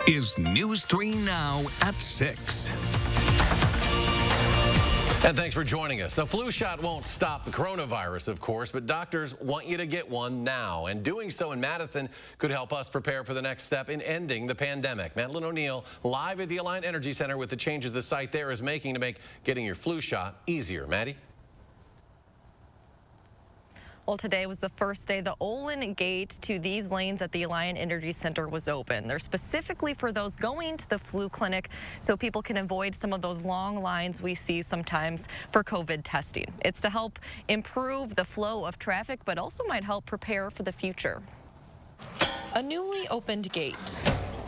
is News 3 Now at 6. And thanks for joining us. A flu shot won't stop the coronavirus, of course, but doctors want you to get one now. And doing so in Madison could help us prepare for the next step in ending the pandemic. Madeline O'Neill live at the Alliant Energy Center with the changes the site there is making to make getting your flu shot easier. Maddie? Well, today was the first day the Olin gate to these lanes at the Alliant Energy Center was open. They're specifically for those going to the flu clinic so people can avoid some of those long lines we see sometimes for COVID testing. It's to help improve the flow of traffic, but also might help prepare for the future. A newly opened gate,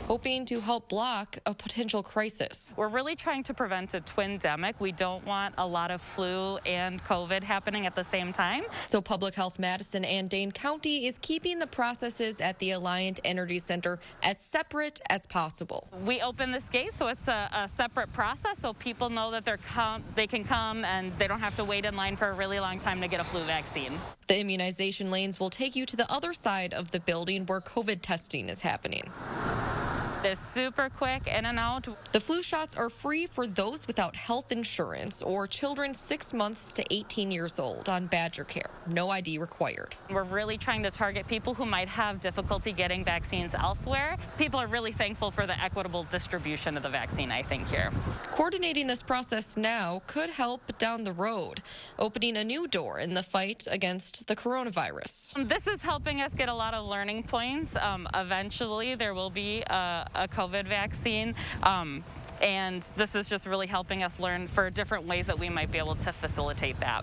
hoping to help block a potential crisis. We're really trying to prevent a twin-demic. We don't want a lot of flu and COVID happening at the same time. So Public Health Madison and Dane County is keeping the processes at the Alliant Energy Center as separate as possible. We open this gate so it's a separate process so people know that they can come and they don't have to wait in line for a really long time to get a flu vaccine. The immunization lanes will take you to the other side of the building where COVID testing is happening. It's super quick, in and out. The flu shots are free for those without health insurance or children 6 months to 18 years old on Badger Care. No ID required. We're really trying to target people who might have difficulty getting vaccines elsewhere. People are really thankful for the equitable distribution of the vaccine, I think, here. Coordinating this process now could help down the road, opening a new door in the fight against the coronavirus. This is helping us get a lot of learning points. Eventually, there will be a COVID vaccine, and this is just really helping us learn for different ways that we might be able to facilitate that.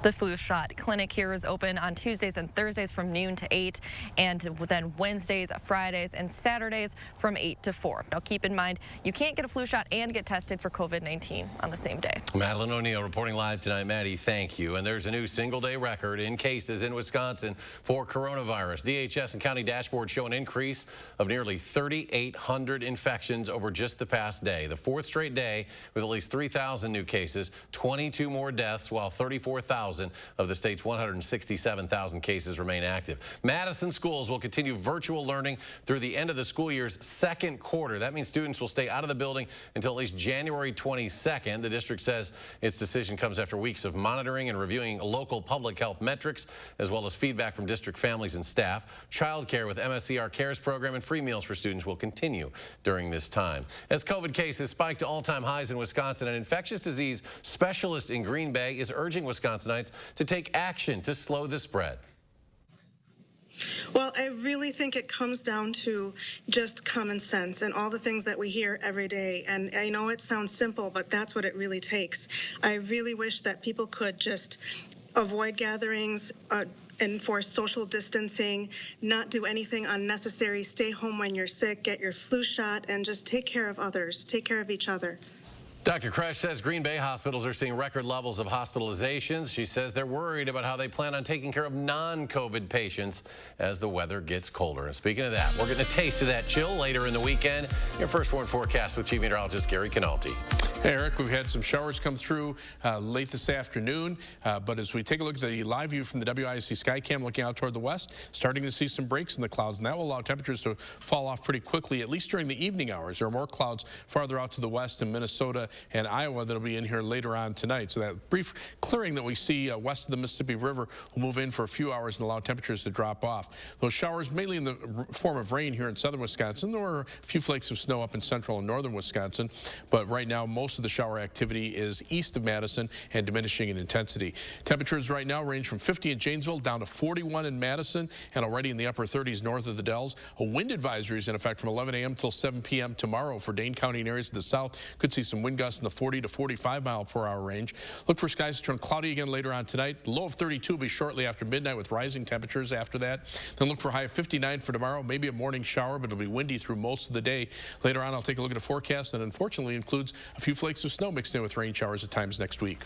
The flu shot clinic here is open on Tuesdays and Thursdays from noon to 8, and then Wednesdays, Fridays, and Saturdays from 8 to 4. Now, keep in mind, you can't get a flu shot and get tested for COVID-19 on the same day. Madeline O'Neill reporting live tonight. Maddie, thank you. And there's a new single-day record in cases in Wisconsin for coronavirus. DHS and county dashboards show an increase of nearly 3,800 infections over just the past day. The fourth straight day with at least 3,000 new cases, 22 more deaths, while 34,000 of the state's 167,000 cases remain active. Madison schools will continue virtual learning through the end of the school year's second quarter. That means students will stay out of the building until at least January 22nd. The district says its decision comes after weeks of monitoring and reviewing local public health metrics, as well as feedback from district families and staff. Childcare with MSCR Cares program and free meals for students will continue during this time. As COVID cases spike to all-time highs in Wisconsin, an infectious disease specialist in Green Bay is urging Wisconsinites to take action to slow the spread. Well, I really think it comes down to just common sense and all the things that we hear every day. And I know it sounds simple, but that's what it really takes. I really wish that people could just avoid gatherings, enforce social distancing, not do anything unnecessary, stay home when you're sick, get your flu shot, and just take care of others, take care of each other. Dr. Kresh says Green Bay hospitals are seeing record levels of hospitalizations. She says they're worried about how they plan on taking care of non-COVID patients as the weather gets colder. And speaking of that, we're getting a taste of that chill later in the weekend. Your first warn forecast with Chief Meteorologist Gary Canalti. Hey, Eric, we've had some showers come through late this afternoon, but as we take a look at the live view from the WIC Skycam looking out toward the west, starting to see some breaks in the clouds, and that will allow temperatures to fall off pretty quickly, at least during the evening hours. There are more clouds farther out to the west in Minnesota and Iowa that'll be in here later on tonight. So that brief clearing that we see west of the Mississippi River will move in for a few hours and allow temperatures to drop off. Those showers mainly in the form of rain here in southern Wisconsin. There were a few flakes of snow up in central and northern Wisconsin, but right now most of the shower activity is east of Madison and diminishing in intensity. Temperatures right now range from 50 in Janesville down to 41 in Madison and already in the upper 30s north of the Dells. A wind advisory is in effect from 11 a.m. till 7 p.m. tomorrow for Dane County and areas to the south. Could see some wind gusts in the 40 to 45 mile per hour range. Look for skies to turn cloudy again later on tonight. Low of 32 will be shortly after midnight with rising temperatures after that. Then look for a high of 59 for tomorrow. Maybe a morning shower, but it'll be windy through most of the day. Later on, I'll take a look at a forecast that unfortunately includes a few flakes of snow mixed in with rain showers at times next week.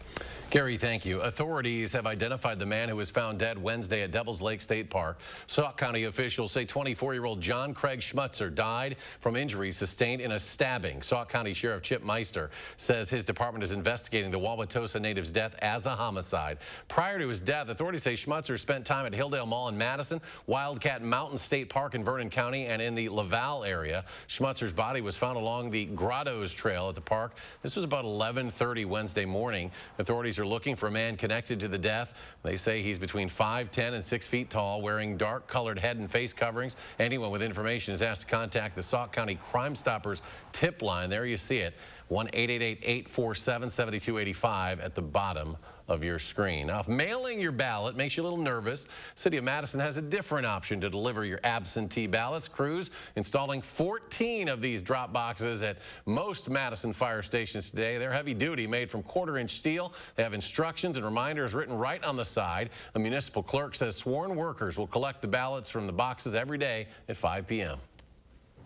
Gary, thank you. Authorities have identified the man who was found dead Wednesday at Devil's Lake State Park. Sauk County officials say 24-year-old John Craig Schmutzer died from injuries sustained in a stabbing. Sauk County Sheriff Chip Meister says his department is investigating the Wauwatosa native's death as a homicide. Prior to his death, authorities say Schmutzer spent time at Hilldale Mall in Madison, Wildcat Mountain State Park in Vernon County, and in the Laval area. Schmutzer's body was found along the Grottos Trail at the park. This was about 11:30 Wednesday morning. Authorities are looking for a man connected to the death. They say he's between 5'10" and 6 feet tall, wearing dark-colored head and face coverings. Anyone with information is asked to contact the Sauk County Crime Stoppers tip line. There you see it, 1-888-847-7285 at the bottom of your screen. Now, if mailing your ballot makes you a little nervous, City of Madison has a different option to deliver your absentee ballots. Crews installing 14 of these drop boxes at most Madison fire stations today. They're heavy duty, made from 1/4-inch steel. They have instructions and reminders written right on the side. A municipal clerk says sworn workers will collect the ballots from the boxes every day at 5 p.m.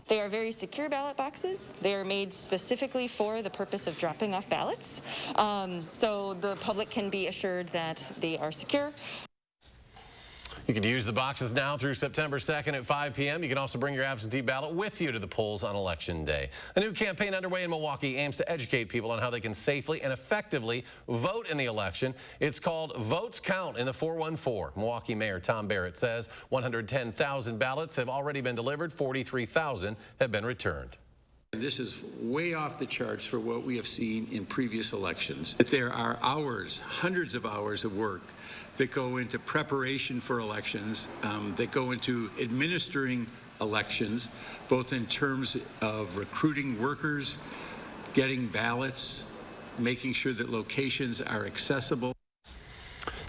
They are very secure ballot boxes. They are made specifically for the purpose of dropping off ballots, so the public can be assured that they are secure. You can use the boxes now through September 2nd at 5 p.m. You can also bring your absentee ballot with you to the polls on Election Day. A new campaign underway in Milwaukee aims to educate people on how they can safely and effectively vote in the election. It's called Votes Count in the 414. Milwaukee Mayor Tom Barrett says 110,000 ballots have already been delivered. 43,000 have been returned. This is way off the charts for what we have seen in previous elections. If there are hours, hundreds of hours of work that go into preparation for elections, that go into administering elections, both in terms of recruiting workers, getting ballots, making sure that locations are accessible.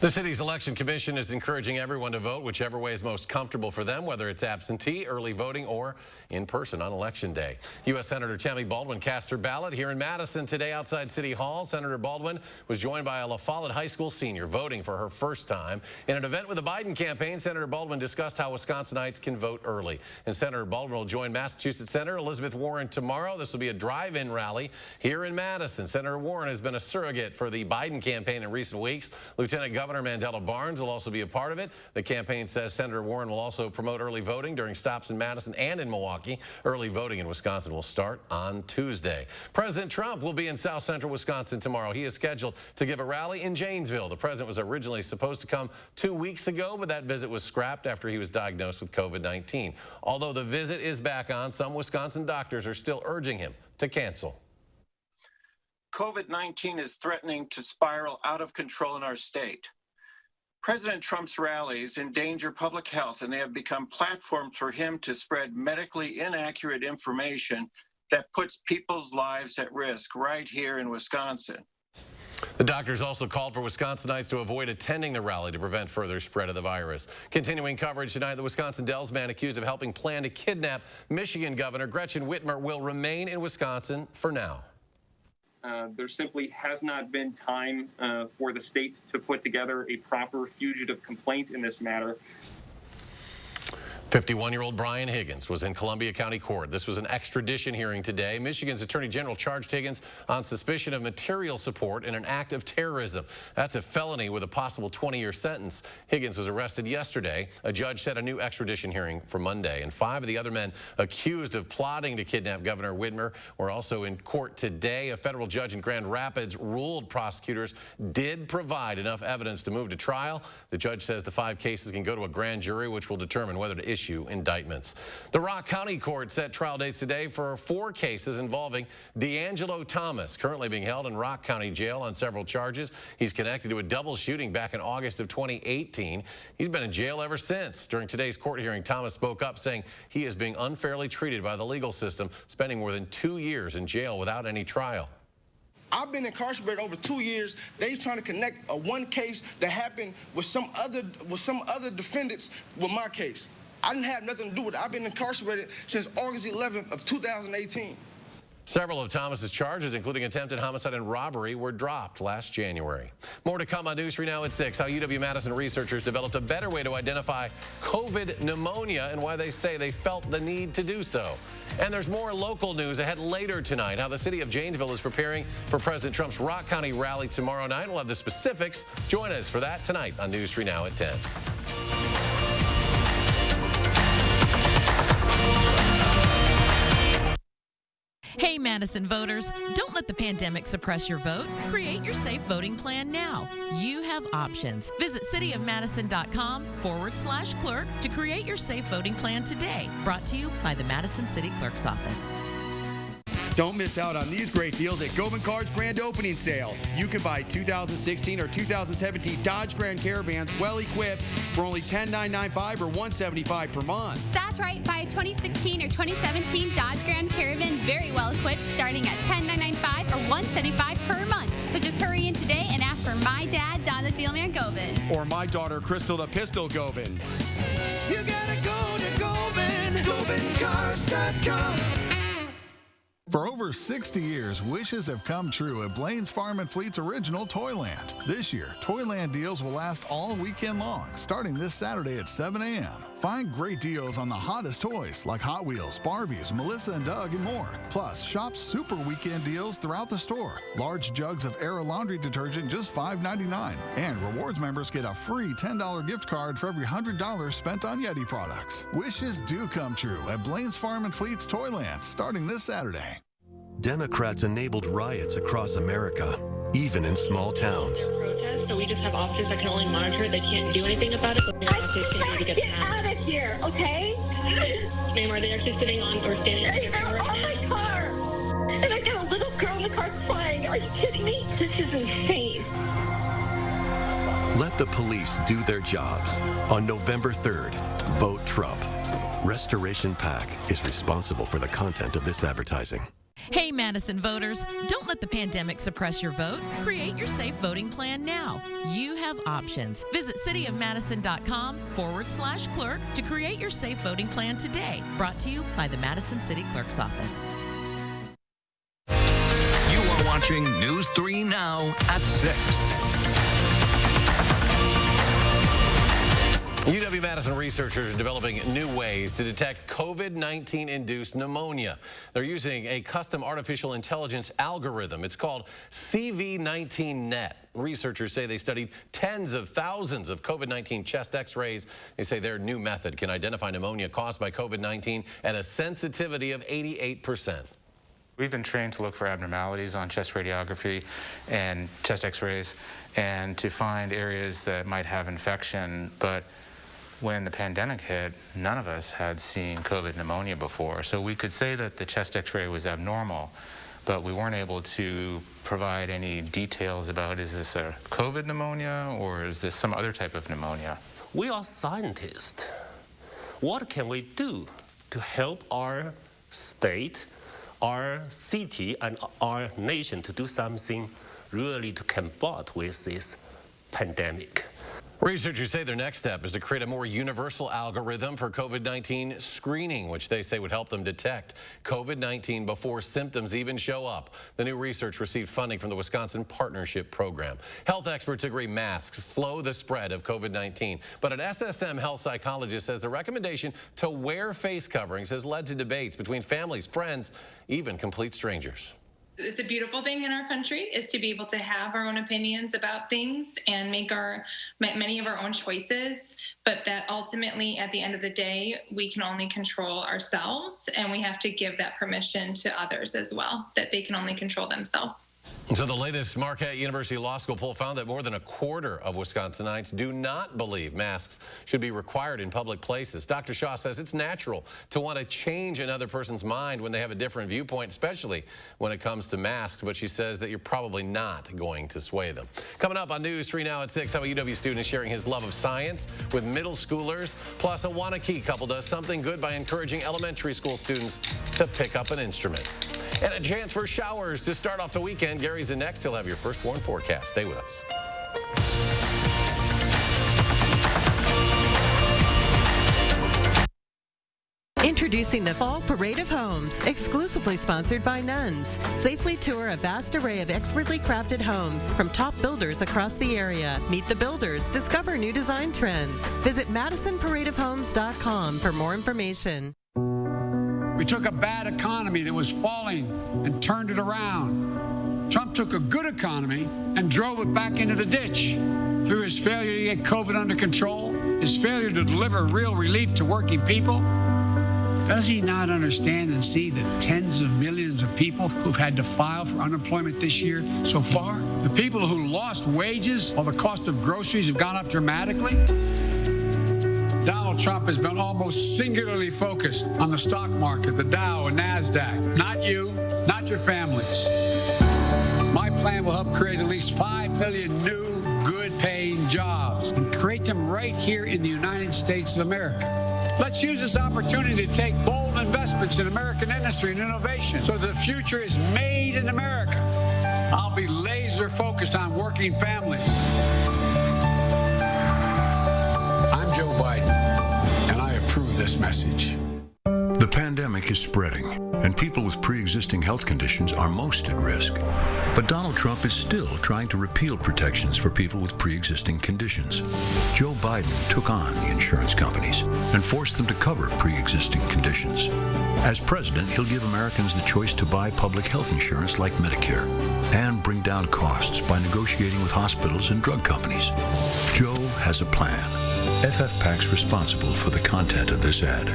The city's election commission is encouraging everyone to vote whichever way is most comfortable for them, whether it's absentee, early voting, or in person on Election Day. U.S. Senator Tammy Baldwin cast her ballot here in Madison today outside City Hall. Senator Baldwin was joined by a La Follette High School senior voting for her first time. In an event with the Biden campaign, Senator Baldwin discussed how Wisconsinites can vote early. And Senator Baldwin will join Massachusetts Senator Elizabeth Warren tomorrow. This will be a drive-in rally here in Madison. Senator Warren has been a surrogate for the Biden campaign in recent weeks. Lieutenant Governor Mandela Barnes will also be a part of it. The campaign says Senator Warren will also promote early voting during stops in Madison and in Milwaukee. Early voting in Wisconsin will start on Tuesday. President Trump will be in South Central Wisconsin tomorrow. He is scheduled to give a rally in Janesville. The president was originally supposed to come 2 weeks ago, but that visit was scrapped after he was diagnosed with COVID-19. Although the visit is back on, some Wisconsin doctors are still urging him to cancel. COVID-19 is threatening to spiral out of control in our state. President Trump's rallies endanger public health, and they have become platforms for him to spread medically inaccurate information that puts people's lives at risk right here in Wisconsin. The doctors also called for Wisconsinites to avoid attending the rally to prevent further spread of the virus. Continuing coverage tonight, the Wisconsin Dells man accused of helping plan to kidnap Michigan Governor Gretchen Whitmer will remain in Wisconsin for now. There simply has not been time for the state to put together a proper fugitive complaint in this matter. 51-year-old Brian Higgins was in Columbia County Court. This was an extradition hearing today. Michigan's Attorney General charged Higgins on suspicion of material support in an act of terrorism. That's a felony with a possible 20-year sentence. Higgins was arrested yesterday. A judge set a new extradition hearing for Monday. And 5 of the other men accused of plotting to kidnap Governor Whitmer were also in court today. A federal judge in Grand Rapids ruled prosecutors did provide enough evidence to move to trial. The judge says the 5 cases can go to a grand jury, which will determine whether to issue indictments. The Rock County Court set trial dates today for 4 cases involving Deangelo Thomas, currently being held in Rock County Jail on several charges. He's connected to a double shooting back in August of 2018. He's been in jail ever since. During today's court hearing, Thomas spoke up saying he is being unfairly treated by the legal system, spending more than 2 years in jail without any trial. I've been incarcerated over 2 years. They trying to connect one case that happened with some other defendants with my case. I didn't have nothing to do with it. I've been incarcerated since August 11th of 2018. Several of Thomas's charges, including attempted homicide and robbery, were dropped last January. More to come on News 3 Now at 6. How UW-Madison researchers developed a better way to identify COVID pneumonia and why they say they felt the need to do so. And there's more local news ahead later tonight. How the city of Janesville is preparing for President Trump's Rock County rally tomorrow night. We'll have the specifics. Join us for that tonight on News 3 Now at 10. Hey, Madison voters, don't let the pandemic suppress your vote. Create your safe voting plan now. You have options. Visit cityofmadison.com/clerk to create your safe voting plan today. Brought to you by the Madison City Clerk's Office. Don't miss out on these great deals at Govan Cars Grand Opening Sale. You can buy 2016 or 2017 Dodge Grand Caravans well equipped for only $10,995 or $175 per month. That's right. Buy a 2016 or 2017 Dodge Grand Caravan very well equipped starting at $10,995 or $175 per month. So just hurry in today and ask for my dad, Don the Dealman Govan. Or my daughter, Crystal the Pistol Govan. You gotta go to Govan, GovanCars.com. For over 60 years, wishes have come true at Blaine's Farm and Fleet's original Toyland. This year, Toyland deals will last all weekend long, starting this Saturday at 7 a.m. Find great deals on the hottest toys like Hot Wheels, Barbies, Melissa and Doug, and more. Plus, shop super weekend deals throughout the store. Large jugs of Era laundry detergent just $5.99. And rewards members get a free $10 gift card for every $100 spent on Yeti products. Wishes do come true at Blaine's Farm and Fleet's Toyland, starting this Saturday. Democrats enabled riots across America, even in small towns. So we just have officers that can only monitor it. They can't do anything about it. But officers can do to get out of here, okay? Ma'am, are they actually sitting on or standing in your car right now? My car. And I got a little girl in the car crying. Are you kidding me? This is insane. Let the police do their jobs. On November 3rd, vote Trump. Restoration PAC is responsible for the content of this advertising. Hey, Madison voters, don't let the pandemic suppress your vote. Create your safe voting plan now. You have options. Visit cityofmadison.com/clerk to create your safe voting plan today. Brought to you by the Madison City Clerk's Office. You are watching News 3 Now at 6. UW-Madison researchers are developing new ways to detect COVID-19-induced pneumonia. They're using a custom artificial intelligence algorithm. It's called CV19Net. Researchers say they studied tens of thousands of COVID-19 chest x-rays. They say their new method can identify pneumonia caused by COVID-19 at a sensitivity of 88%. We've been trained to look for abnormalities on chest radiography and chest x-rays and to find areas that might have infection, but when the pandemic hit, none of us had seen COVID pneumonia before. So we could say that the chest x-ray was abnormal, but we weren't able to provide any details about, is this a COVID pneumonia or is this some other type of pneumonia? We are scientists. What can we do to help our state, our city, and our nation to do something really to combat with this pandemic? Researchers say their next step is to create a more universal algorithm for COVID-19 screening, which they say would help them detect COVID-19 before symptoms even show up. The new research received funding from the Wisconsin Partnership Program. Health experts agree masks slow the spread of COVID-19. But an SSM health psychologist says the recommendation to wear face coverings has led to debates between families, friends, even complete strangers. It's a beautiful thing in our country is to be able to have our own opinions about things and make many of our own choices, but that ultimately at the end of the day, we can only control ourselves and we have to give that permission to others as well, that they can only control themselves. So the latest Marquette University Law School poll found that more than a quarter of Wisconsinites do not believe masks should be required in public places. Dr. Shaw says it's natural to want to change another person's mind when they have a different viewpoint, especially when it comes to masks, but she says that you're probably not going to sway them. Coming up on News 3 Now at 6, how a UW student is sharing his love of science with middle schoolers, plus a Wanakee couple does something good by encouraging elementary school students to pick up an instrument. And a chance for showers to start off the weekend. Gary's in next. He'll have your first warn forecast. Stay with us. Introducing the Fall Parade of Homes, exclusively sponsored by Nuns. Safely tour a vast array of expertly crafted homes from top builders across the area. Meet the builders, discover new design trends. Visit MadisonParadeOfHomes.com for more information. We took a bad economy that was falling and turned it around. Trump took a good economy and drove it back into the ditch through his failure to get COVID under control, his failure to deliver real relief to working people. Does he not understand and see the tens of millions of people who've had to file for unemployment this year so far? The people who lost wages while the cost of groceries have gone up dramatically? Donald Trump has been almost singularly focused on the stock market, the Dow and NASDAQ. Not you, not your families. My plan will help create at least 5 million new, good-paying jobs and create them right here in the United States of America. Let's use this opportunity to take bold investments in American industry and innovation so that the future is made in America. I'll be laser focused on working families. I'm Joe Biden, and I approve this message. The pandemic is spreading, and people with pre-existing health conditions are most at risk. But Donald Trump is still trying to repeal protections for people with pre-existing conditions. Joe Biden took on the insurance companies and forced them to cover pre-existing conditions. As president, he'll give Americans the choice to buy public health insurance like Medicare and bring down costs by negotiating with hospitals and drug companies. Joe has a plan. FFPAC's responsible for the content of this ad.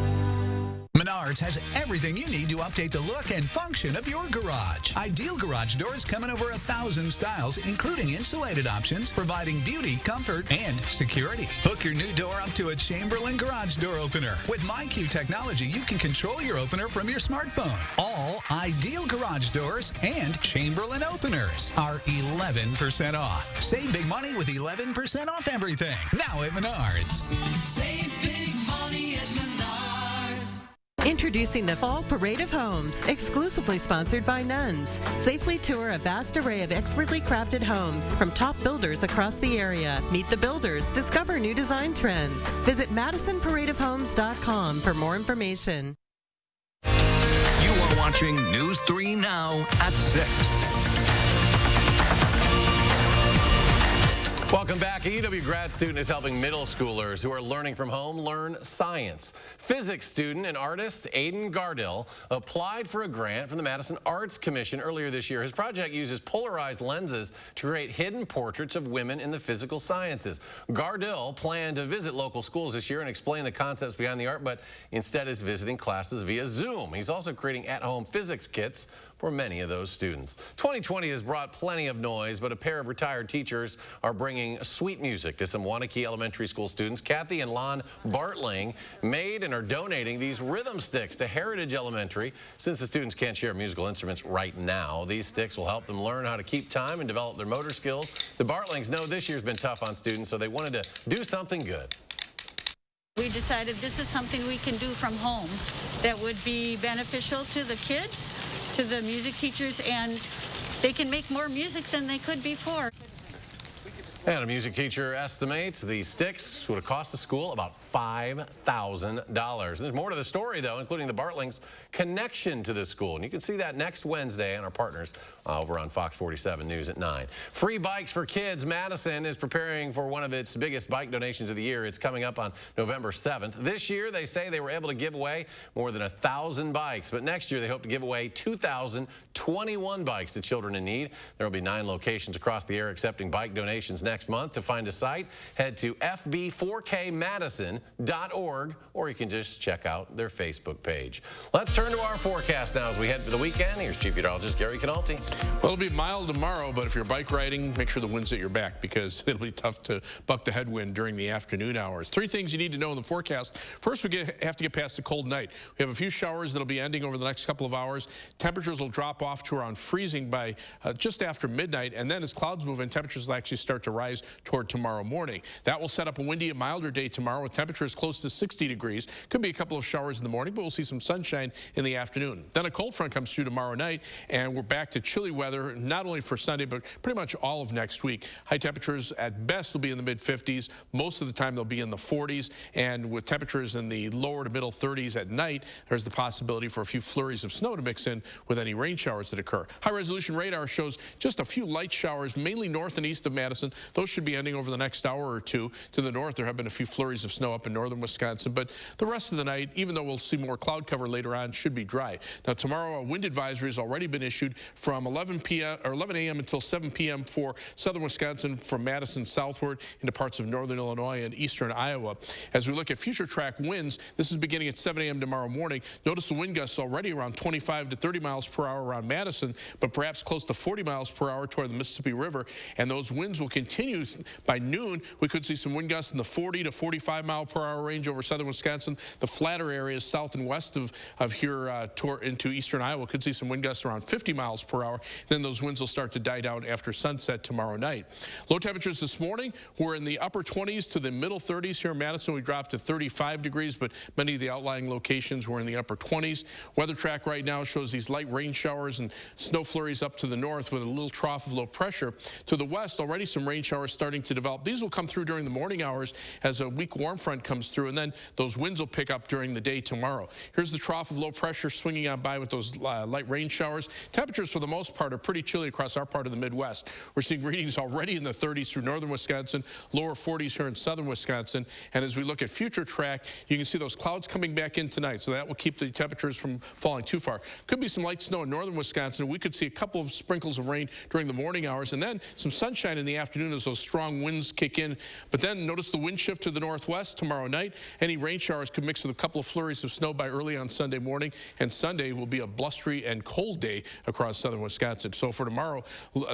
Menards has everything you need to update the look and function of your garage. Ideal garage doors come in over 1,000 styles, including insulated options, providing beauty, comfort, and security. Hook your new door up to a Chamberlain garage door opener. With MyQ technology, you can control your opener from your smartphone. All Ideal garage doors and Chamberlain openers are 11% off. Save big money with 11% off everything. Now at Menards. Save big money at Menards. Introducing the Fall Parade of Homes, exclusively sponsored by Nuns. Safely tour a vast array of expertly crafted homes from top builders across the area. Meet the builders, discover new design trends. Visit MadisonParadeOfHomes.com for more information. You are watching News 3 Now at 6. Welcome back. A UW grad student is helping middle schoolers who are learning from home learn science. Physics student and artist Aiden Gardill applied for a grant from the Madison Arts Commission earlier this year. His project uses polarized lenses to create hidden portraits of women in the physical sciences. Gardill planned to visit local schools this year and explain the concepts behind the art, but instead is visiting classes via Zoom. He's also creating at-home physics kits for many of those students. 2020 has brought plenty of noise, but a pair of retired teachers are bringing sweet music to some Wanakee Elementary School students. Kathy and Lon Bartling made and are donating these rhythm sticks to Heritage Elementary. Since the students can't share musical instruments right now, these sticks will help them learn how to keep time and develop their motor skills. The Bartlings know this year's been tough on students, so they wanted to do something good. We decided this is something we can do from home that would be beneficial to the kids, to the music teachers, and they can make more music than they could before. And a music teacher estimates these sticks would have cost the school about $5,000. There's more to the story, though, including the Bartlings' connection to the school. And you can see that next Wednesday on our partners over on Fox 47 News at 9. Free bikes for kids. Madison is preparing for one of its biggest bike donations of the year. It's coming up on November 7th. This year, they say they were able to give away more than 1,000 bikes. But next year, they hope to give away 2,021 bikes to children in need. There will be 9 locations across the area accepting bike donations next month. To find a site, head to fb4kmadison.org, or you can just check out their Facebook page. Let's turn to our forecast now as we head to the weekend. Here's Chief Meteorologist Gary Canalti. Well, it'll be mild tomorrow, but if you're bike riding, make sure the wind's at your back because it'll be tough to buck the headwind during the afternoon hours. 3 things you need to know in the forecast. First, we have to get past the cold night. We have a few showers that'll be ending over the next couple of hours. Temperatures will drop off to around freezing by just after midnight, and then as clouds move in, temperatures will actually start to rise toward tomorrow morning. That will set up a windy and milder day tomorrow with temperatures close to 60 degrees. Could be a couple of showers in the morning, but we'll see some sunshine in the afternoon. Then a cold front comes through tomorrow night, and we're back to chilly weather, not only for Sunday, but pretty much all of next week. High temperatures at best will be in the mid-50s. Most of the time they'll be in the 40s, and with temperatures in the lower to middle 30s at night, there's the possibility for a few flurries of snow to mix in with any rain showers that occur. High-resolution radar shows just a few light showers, mainly north and east of Madison. Those should be ending over the next hour or two. To the north, there have been a few flurries of snow up up in northern Wisconsin. But the rest of the night, even though we'll see more cloud cover later on, should be dry. Now, tomorrow, a wind advisory has already been issued from 11 a.m. until 7 p.m. for southern Wisconsin, from Madison southward into parts of northern Illinois and eastern Iowa. As we look at future track winds, this is beginning at 7 a.m. tomorrow morning. Notice the wind gusts already around 25 to 30 miles per hour around Madison, but perhaps close to 40 miles per hour toward the Mississippi River. And those winds will continue by noon. We could see some wind gusts in the 40 to 45 mile per hour range over southern Wisconsin. The flatter areas south and west of here into eastern Iowa could see some wind gusts around 50 miles per hour. Then those winds will start to die down after sunset tomorrow night. Low temperatures this morning were in the upper 20s to the middle 30s. Here in Madison, we dropped to 35 degrees, but many of the outlying locations were in the upper 20s. Weather track right now shows these light rain showers and snow flurries up to the north with a little trough of low pressure. To the west, already some rain showers starting to develop. These will come through during the morning hours as a weak warm front comes through, and then those winds will pick up during the day tomorrow. Here's the trough of low pressure swinging on by with those light rain showers. Temperatures for the most part are pretty chilly across our part of the Midwest. We're seeing readings already in the 30s through northern Wisconsin, lower 40s here in southern Wisconsin. And as we look at future track, you can see those clouds coming back in tonight, so that will keep the temperatures from falling too far. Could be some light snow in northern Wisconsin. We could see a couple of sprinkles of rain during the morning hours, and then some sunshine in the afternoon as those strong winds kick in. But then notice the wind shift to the northwest tomorrow night. Any rain showers could mix with a couple of flurries of snow by early on Sunday morning, and Sunday will be a blustery and cold day across southern Wisconsin. So for tomorrow,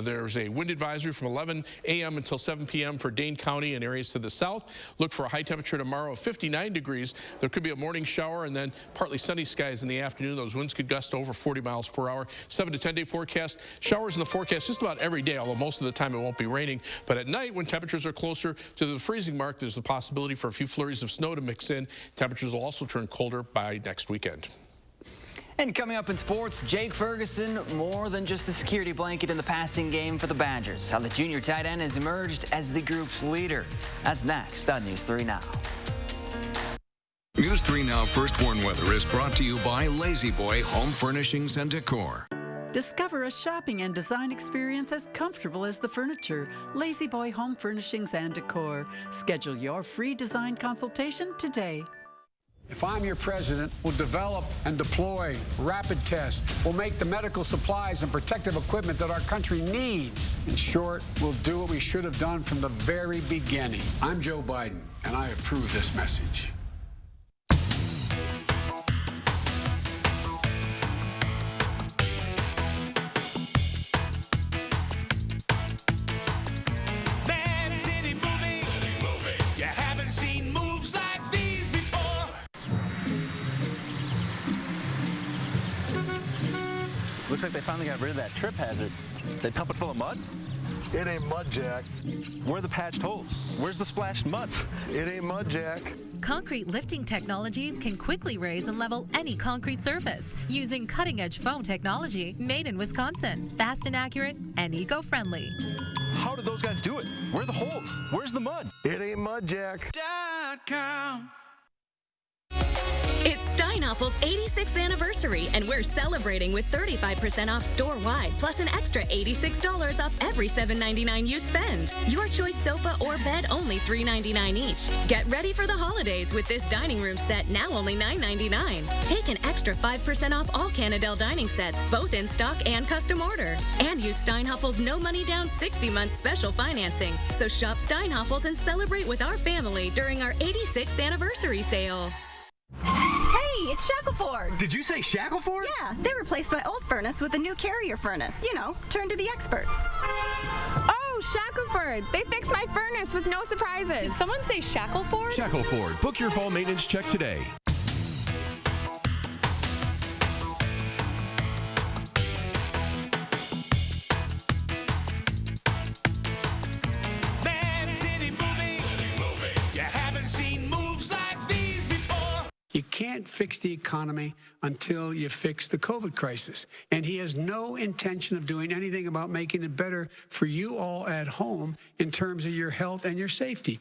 there's a wind advisory from 11 a.m. until 7 p.m. for Dane County and areas to the south. Look for a high temperature tomorrow of 59 degrees. There could be a morning shower and then partly sunny skies in the afternoon. Those winds could gust over 40 miles per hour. 7 to 10 day forecast. Showers in the forecast just about every day, although most of the time it won't be raining. But at night, when temperatures are closer to the freezing mark, there's the possibility for a few flurries of snow to mix in. Temperatures will also turn colder by next weekend. And coming up in sports, Jake Ferguson, more than just the security blanket in the passing game for the Badgers. How the junior tight end has emerged as the group's leader. That's next on News 3 Now. News 3 Now First Warn Weather is brought to you by Lazy Boy Home Furnishings and Decor. Discover a shopping and design experience as comfortable as the furniture. Lazy Boy Home Furnishings and Decor. Schedule your free design consultation today. If I'm your president, we'll develop and deploy rapid tests. We'll make the medical supplies and protective equipment that our country needs. In short, we'll do what we should have done from the very beginning. I'm Joe Biden, and I approve this message. Looks like they finally got rid of that trip hazard. They pump it full of mud? It ain't mud, Jack. Where are the patched holes? Where's the splashed mud? It ain't mud, Jack. Concrete lifting technologies can quickly raise and level any concrete surface using cutting-edge foam technology made in Wisconsin. Fast and accurate and eco-friendly. How did those guys do it? Where are the holes? Where's the mud? It ain't mud, Jack. .com. It's Steinhaffel's 86th anniversary, and we're celebrating with 35% off store-wide, plus an extra $86 off every $7.99 you spend. Your choice sofa or bed only $3.99 each. Get ready for the holidays with this dining room set, now only $9.99. Take an extra 5% off all Canadel dining sets, both in stock and custom order. And use Steinhaffel's no money down 60-month special financing. So shop Steinhaffel's and celebrate with our family during our 86th anniversary sale. Hey, it's Shackleford. Did you say Shackleford? Yeah, they replaced my old furnace with a new Carrier furnace. You know, turn to the experts. Oh, Shackleford. They fixed my furnace with no surprises. Did someone say Shackleford? Shackleford. Book your fall maintenance check today. You can't fix the economy until you fix the COVID crisis. And he has no intention of doing anything about making it better for you all at home in terms of your health and your safety.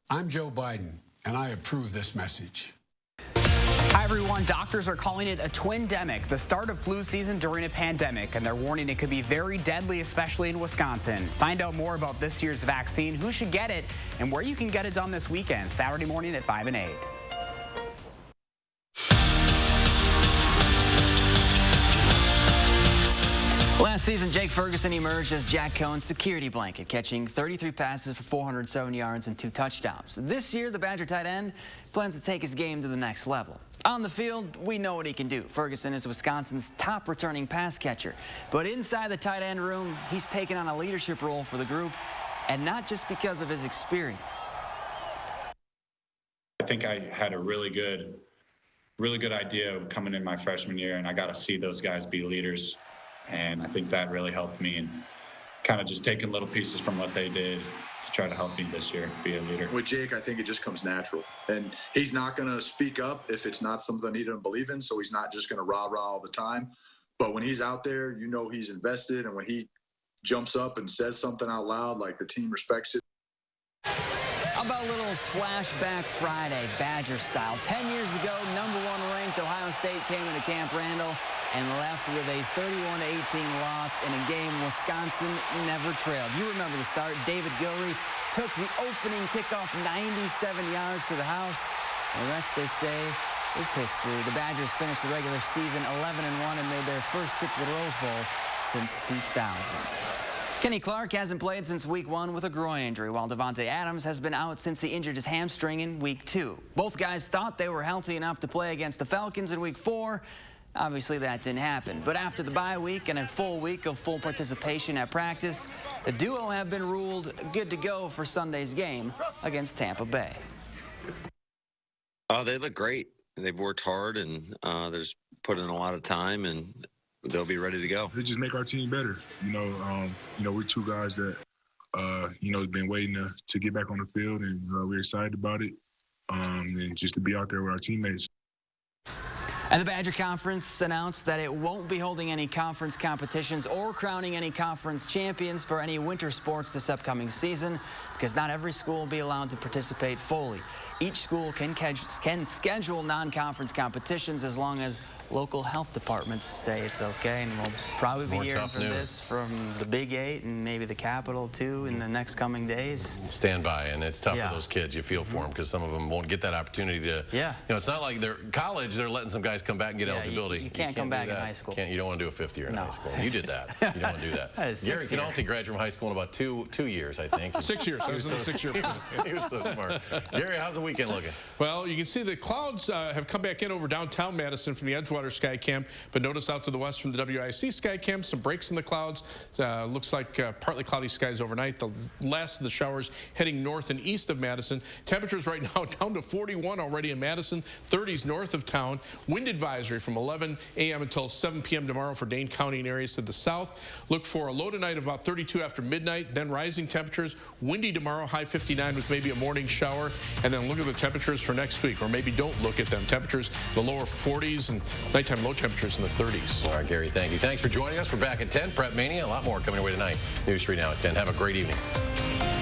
I'm Joe Biden, and I approve this message. Hi, everyone. Doctors are calling it a twindemic, the start of flu season during a pandemic, and they're warning it could be very deadly, especially in Wisconsin. Find out more about this year's vaccine, who should get it, and where you can get it done this weekend, Saturday morning at 5 and 8. Last season, Jake Ferguson emerged as Jack Cohen's security blanket, catching 33 passes for 407 yards and 2 touchdowns. This year, the Badger tight end plans to take his game to the next level. On the field, we know what he can do. Ferguson is Wisconsin's top returning pass catcher. But inside the tight end room, he's taken on a leadership role for the group, and not just because of his experience. I think I had a really good idea of coming in my freshman year, and I got to see those guys be leaders. And I think that really helped me, and kind of just taking little pieces from what they did to try to help me this year be a leader. With Jake, I think it just comes natural. And he's not going to speak up if it's not something he doesn't believe in, so he's not just going to rah-rah all the time. But when he's out there, you know he's invested, and when he jumps up and says something out loud, like the team respects it. How about a little flashback Friday, Badger style? 10 years ago, #1 ranked Ohio State came into Camp Randall and left with a 31-18 loss in a game Wisconsin never trailed. You remember the start. David Gilreath took the opening kickoff 97 yards to the house. The rest, they say, is history. The Badgers finished the regular season 11-1 and made their first trip to the Rose Bowl since 2000. Kenny Clark hasn't played since week 1 with a groin injury, while Devontae Adams has been out since he injured his hamstring in week 2. Both guys thought they were healthy enough to play against the Falcons in week 4. Obviously, that didn't happen. But after the bye week and a full week of full participation at practice, the duo have been ruled good to go for Sunday's game against Tampa Bay. They look great. They've worked hard, and there's put in a lot of time, and they'll be ready to go. They just make our team better. We're two guys that, been waiting to get back on the field, and we're excited about it, and just to be out there with our teammates. And the Badger Conference announced that it won't be holding any conference competitions or crowning any conference champions for any winter sports this upcoming season, because not every school will be allowed to participate fully. Each school can schedule non-conference competitions as long as local health departments say it's okay, and we'll probably be hearing from this from the Big 8 and maybe the Capital too in the next coming days. Stand by, and it's tough for those kids. You feel for them because some of them won't get that opportunity to. Yeah. It's not like they're college. They're letting some guys come back and get eligibility. You can't come back in high school. You don't want to do a 5th year in high school. You did that. You don't want to do that. Gary Canalti graduated from high school in about two years, I think. 6 years. I was in the 6 year. He was so smart. Gary, how's the weekend looking? Well, you can see the clouds have come back in over downtown Madison from the Edgewater Sky Cam, but notice out to the west from the WIC Sky Cam, some breaks in the clouds. Looks like partly cloudy skies overnight. The last of the showers heading north and east of Madison. Temperatures right now down to 41 already in Madison, 30s north of town. Wind advisory from 11 a.m. until 7 p.m. tomorrow for Dane County and areas to the south. Look for a low tonight of about 32 after midnight, then rising temperatures. Windy tomorrow, high 59 with maybe a morning shower. And then look at the temperatures for next week, or maybe don't look at them. Temperatures in the lower 40s and nighttime low temperatures in the 30s. All right, Gary, thank you. Thanks for joining us. We're back at 10. Prep Mania, a lot more coming away tonight. News 3 now at 10. Have a great evening.